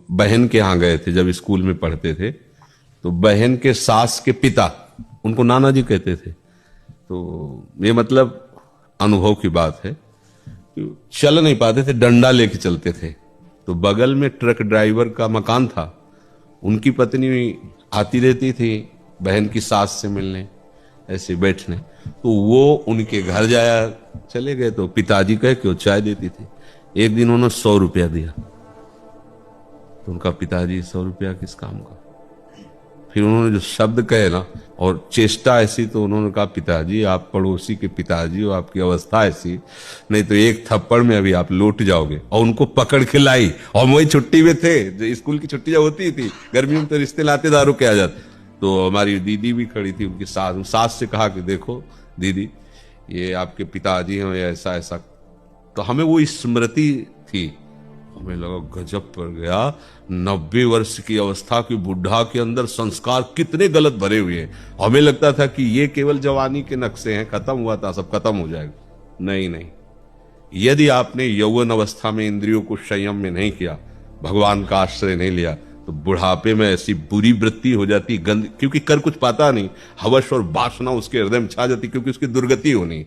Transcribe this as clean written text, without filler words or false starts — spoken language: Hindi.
बहन के यहाँ गए थे जब स्कूल में पढ़ते थे, तो बहन के सास के पिता उनको नाना जी कहते थे। तो ये मतलब अनुभव की बात है। चल नहीं पाते थे, डंडा लेके चलते थे। तो बगल में ट्रक ड्राइवर का मकान था, उनकी पत्नी आती रहती थी बहन की सास से मिलने, ऐसे बैठने। तो वो उनके घर जाया चले गए, तो पिताजी कहे कि वो चाय देती थी। एक दिन उन्होंने 100 रुपया दिया, तो उनका पिताजी 100 रुपया किस काम का। फिर उन्होंने जो शब्द कहे ना, और चेष्टा ऐसी, तो उन्होंने कहा पिताजी आप पड़ोसी के पिताजी हो, आपकी अवस्था ऐसी, नहीं तो एक थप्पड़ में अभी आप लौट जाओगे। और उनको पकड़ के लाई, और वही छुट्टी में थे, जो स्कूल की छुट्टी जब होती थी गर्मियों में, तो रिश्ते नाते दारों के आ जाते। तो हमारी दीदी भी खड़ी थी, उनकी सास से कहा कि देखो दीदी, ये आपके पिताजी हैं, ऐसा ऐसा। तो हमें वो स्मृति थी, हमें लगा गजब पड़ गया, 90 वर्ष की अवस्था की बुढ़ा के अंदर संस्कार कितने गलत भरे हुए हैं। हमें लगता था कि ये केवल जवानी के नक्शे हैं, खत्म हुआ था, सब खत्म हो जाएगा। नहीं नहीं, यदि आपने यौवन अवस्था में इंद्रियों को संयम में नहीं किया, भगवान का आश्रय नहीं लिया, तो बुढ़ापे में ऐसी बुरी वृत्ति हो जाती, गंद, क्योंकि कर कुछ पाता नहीं, हवस और वासना उसके हृदय में छा जाती, क्योंकि उसकी दुर्गति होनी।